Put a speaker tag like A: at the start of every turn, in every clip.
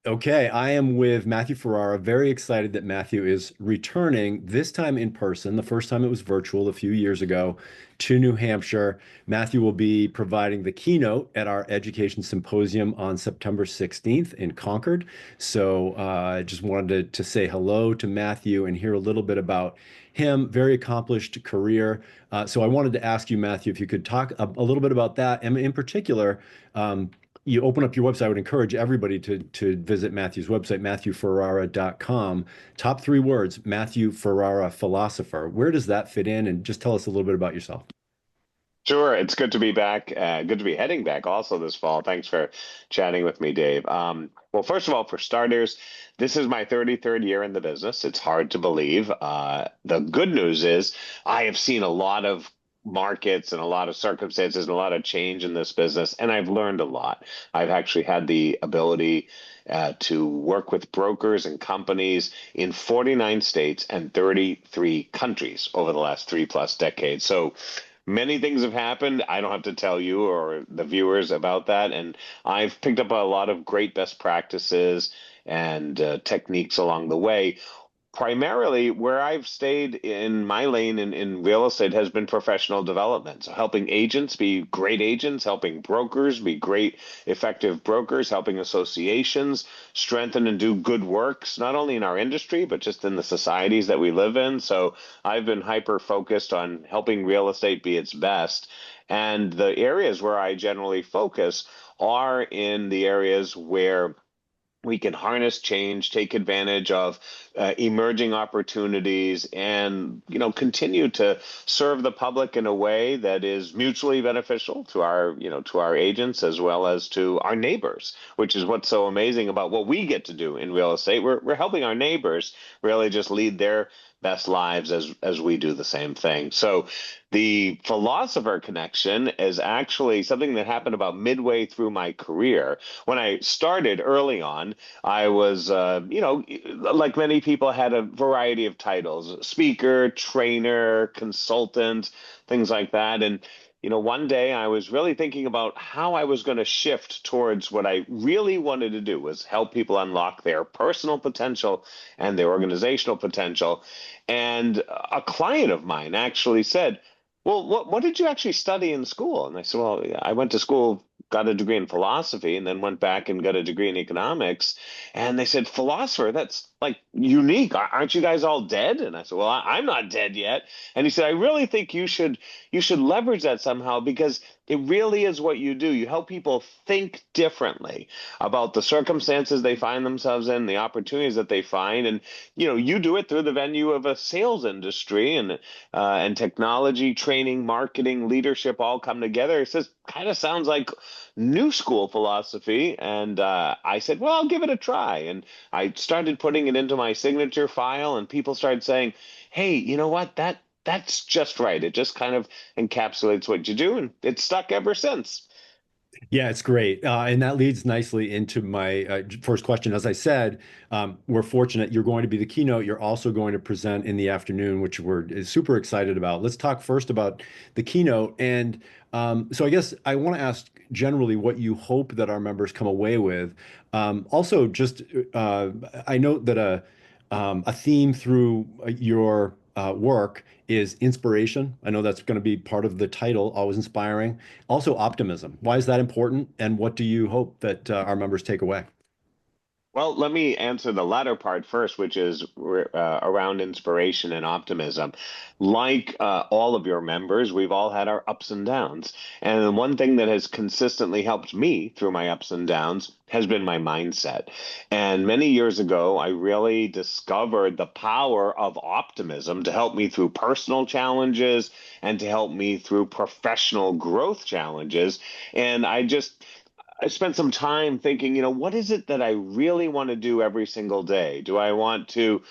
A: Okay, I am with Matthew Ferrara. Very excited that Matthew is returning, this time in person. The first time it was virtual a few years ago to New Hampshire. Matthew will be providing the keynote at our Education Symposium on September 16th in Concord. So I just wanted to say hello to Matthew and hear a little bit about him. Very accomplished career. So I wanted to ask you, Matthew, if you could talk a little bit about that, and in particular, you open up your website. I would encourage everybody to visit Matthew's website, matthewferrara.com. Top three words, Matthew Ferrara, philosopher. Where does that fit in? And just tell us a little bit about yourself.
B: Sure, it's good to be back. Good to be heading back also this fall. Thanks for chatting with me, Dave. Well, first of all, for starters, this is my 33rd year in the business. It's hard to believe. The good news is I have seen a lot of markets and a lot of circumstances and a lot of change in this business, and I've learned a lot. I've actually had the ability to work with brokers and companies in 49 states and 33 countries over the last 3+ decades. So many things have happened. I don't have to tell you or the viewers about that. And I've picked up a lot of great best practices and techniques along the way. Primarily, where I've stayed in my lane in real estate has been professional development. So helping agents be great agents, helping brokers be great, effective brokers, helping associations strengthen and do good works, not only in our industry, but just in the societies that we live in. So I've been hyper focused on helping real estate be its best. And the areas where I generally focus are in the areas where we can harness change, take advantage of emerging opportunities, and continue to serve the public in a way that is mutually beneficial to our agents as well as to our neighbors, which is what's so amazing about what we get to do in real estate. We're helping our neighbors really just lead their best lives as we do the same thing. So the philosopher connection is actually something that happened about midway through my career. When I started early on, I was, like many people, had a variety of titles: speaker, trainer, consultant, things like that. And one day I was really thinking about how I was going to shift towards what I really wanted to do was help people unlock their personal potential and their organizational potential. And a client of mine actually said, well, what did you actually study in school? And I said, well, yeah, I went to school, got a degree in philosophy, and then went back and got a degree in economics. And they said, philosopher, that's like unique. Aren't you guys all dead? And I said, well, I'm not dead yet. And he said, I really think you should leverage that somehow because it really is what you do. You help people think differently about the circumstances they find themselves in, the opportunities that they find, and you do it through the venue of a sales industry and technology, training, marketing, leadership all come together. It says kind of sounds like new school philosophy. And I said, well, I'll give it a try. And I started putting it into my signature file, and people started saying, hey, you know what? That's just right. It just kind of encapsulates what you do, and it's stuck ever since.
A: Yeah, it's great. And that leads nicely into my first question. As I said, we're fortunate you're going to be the keynote. You're also going to present in the afternoon, which we're super excited about. Let's talk first about the keynote. And so I guess I want to ask generally what you hope that our members come away with. Also, just I note that a theme through your work is inspiration. I know that's going to be part of the title, always inspiring. Also, optimism. Why is that important? And what do you hope that our members take away?
B: Well, let me answer the latter part first, which is around inspiration and optimism. Like all of your members, we've all had our ups and downs. And the one thing that has consistently helped me through my ups and downs has been my mindset. And many years ago, I really discovered the power of optimism to help me through personal challenges and to help me through professional growth challenges. And I spent some time thinking, what is it that I really want to do every single day? Do I want to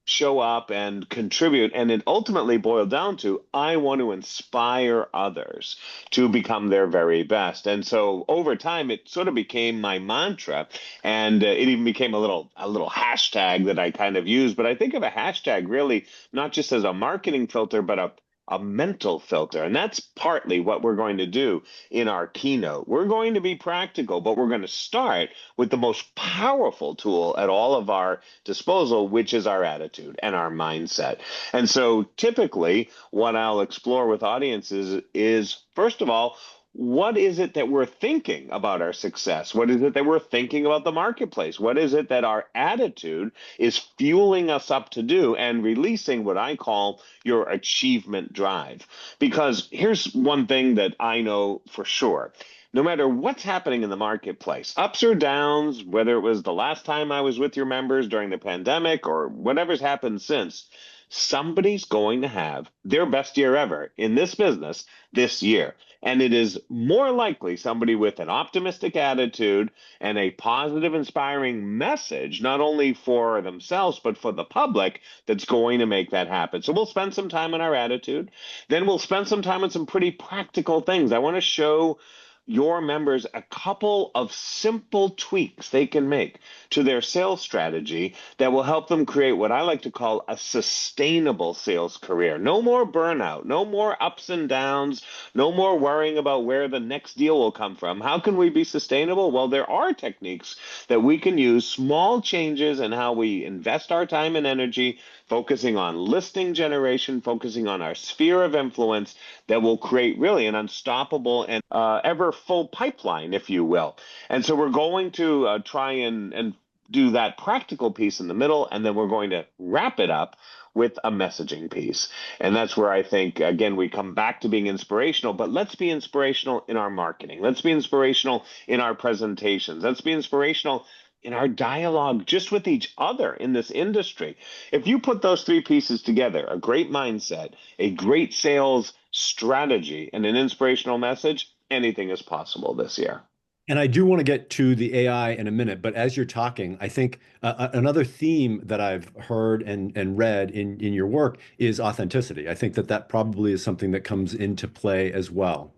B: show up and contribute? And it ultimately boiled down to I want to inspire others to become their very best. And so over time, it sort of became my mantra, and it even became a little hashtag that I kind of use. But I think of a hashtag really not just as a marketing filter, but a a mental filter. And that's partly what we're going to do in our keynote. We're going to be practical, but we're going to start with the most powerful tool at all of our disposal, which is our attitude and our mindset. And so typically, what I'll explore with audiences is, first of all, what is it that we're thinking about our success? What is it that we're thinking about the marketplace? What is it that our attitude is fueling us up to do and releasing what I call your achievement drive? Because here's one thing that I know for sure. No matter what's happening in the marketplace, ups or downs, whether it was the last time I was with your members during the pandemic or whatever's happened since, somebody's going to have their best year ever in this business this year. And it is more likely somebody with an optimistic attitude and a positive, inspiring message, not only for themselves, but for the public, that's going to make that happen. So we'll spend some time on our attitude. Then we'll spend some time on some pretty practical things. I want to show your members a couple of simple tweaks they can make to their sales strategy that will help them create what I like to call a sustainable sales career. No more burnout, no more ups and downs, no more worrying about where the next deal will come from. How can we be sustainable? Well, there are techniques that we can use, small changes in how we invest our time and energy, focusing on listing generation, focusing on our sphere of influence, that will create really an unstoppable and ever full pipeline, if you will. And so we're going to try and do that practical piece in the middle, and then we're going to wrap it up with a messaging piece. And that's where I think, again, we come back to being inspirational, but let's be inspirational in our marketing. Let's be inspirational in our presentations. Let's be inspirational in our dialogue just with each other in this industry. If you put those three pieces together, a great mindset, a great sales strategy, and an inspirational message, anything is possible this year.
A: And I do want to get to the AI in a minute, but as you're talking, I think another theme that I've heard and read in your work is authenticity. I think that that probably is something that comes into play as well.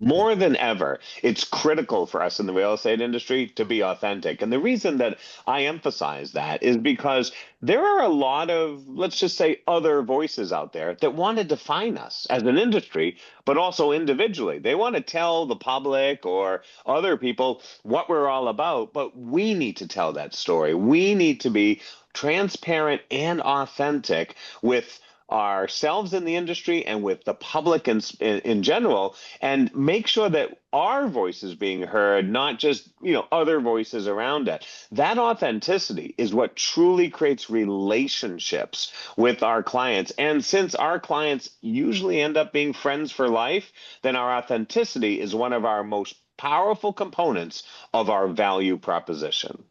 B: More than ever, it's critical for us in the real estate industry to be authentic. And the reason that I emphasize that is because there are a lot of, let's just say, other voices out there that want to define us as an industry, but also individually. They want to tell the public or other people what we're all about, but we need to tell that story. We need to be transparent and authentic with ourselves in the industry and with the public in general, and make sure that our voice is being heard, not just other voices around it. That authenticity is what truly creates relationships with our clients. And since our clients usually end up being friends for life, then our authenticity is one of our most powerful components of our value proposition.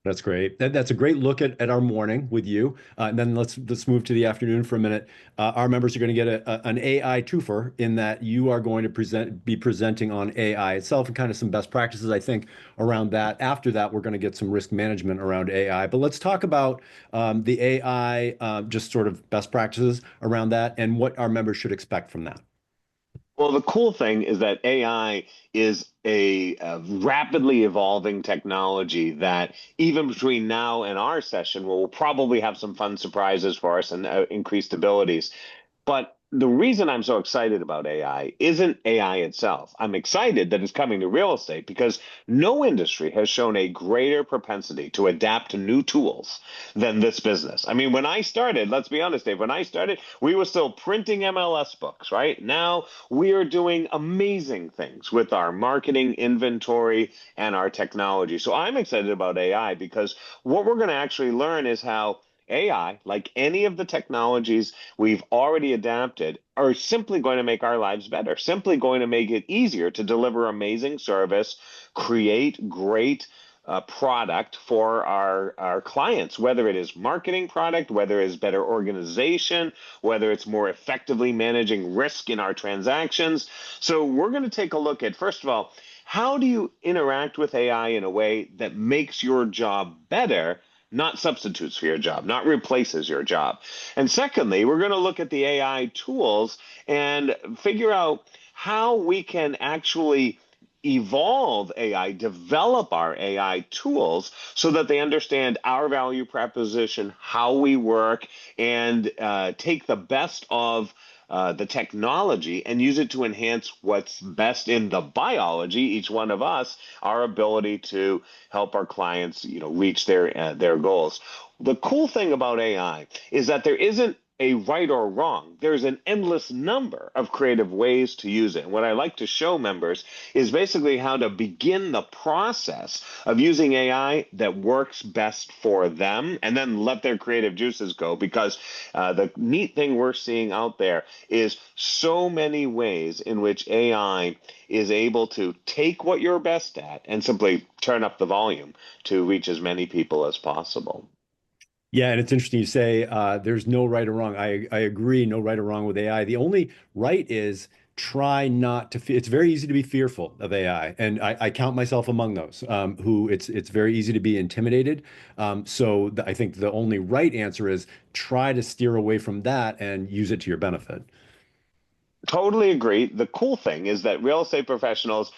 A: That's great. That's a great look at our morning with you. And then let's move to the afternoon for a minute. Our members are going to get an AI twofer in that you are going to be presenting on AI itself and kind of some best practices, I think, around that. After that, we're going to get some risk management around AI. But let's talk about the AI, just sort of best practices around that and what our members should expect from that.
B: Well, the cool thing is that AI is a rapidly evolving technology that even between now and our session, we'll probably have some fun surprises for us and increased abilities. But the reason I'm so excited about AI isn't AI itself. I'm excited that it's coming to real estate because no industry has shown a greater propensity to adapt to new tools than this business. I mean, when I started, let's be honest, Dave, when I started, we were still printing MLS books, right? Now we are doing amazing things with our marketing, inventory, and our technology. So I'm excited about AI because what we're going to actually learn is how AI, like any of the technologies we've already adapted, are simply going to make our lives better, simply going to make it easier to deliver amazing service, create great product for our clients, whether it is marketing product, whether it's better organization, whether it's more effectively managing risk in our transactions. So we're going to take a look at, first of all, how do you interact with AI in a way that makes your job better, not substitutes for your job, not replaces your job. And secondly, we're going to look at the AI tools and figure out how we can actually evolve AI, develop our AI tools so that they understand our value proposition, how we work, and take the best of the technology and use it to enhance what's best in the biology, each one of us, our ability to help our clients, reach their goals. The cool thing about AI is that there isn't a right or wrong. There's an endless number of creative ways to use it. And what I like to show members is basically how to begin the process of using AI that works best for them and then let their creative juices go. Because the neat thing we're seeing out there is so many ways in which AI is able to take what you're best at and simply turn up the volume to reach as many people as possible.
A: Yeah, and it's interesting you say there's no right or wrong. I agree, no right or wrong with AI. The only right is try not to fe it's very easy to be fearful of AI, and I count myself among those who it's very easy to be intimidated. I think the only right answer is try to steer away from that and use it to your benefit.
B: Totally agree. The cool thing is that real estate professionals,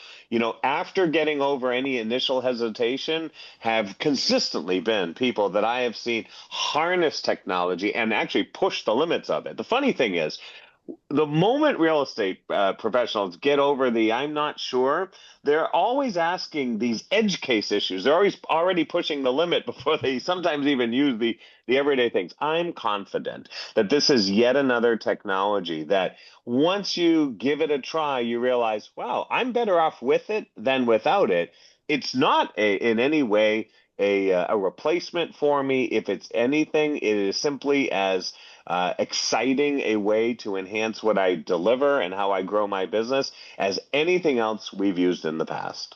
B: after getting over any initial hesitation, have consistently been people that I have seen harness technology and actually push the limits of it. The funny thing is, the moment real estate professionals get over the I'm not sure, they're always asking these edge case issues. They're always already pushing the limit before they sometimes even use the everyday things. I'm confident that this is yet another technology that once you give it a try, you realize, wow, I'm better off with it than without it. It's not in any way a replacement for me. If it's anything, it is simply as exciting a way to enhance what I deliver and how I grow my business as anything else we've used in the past.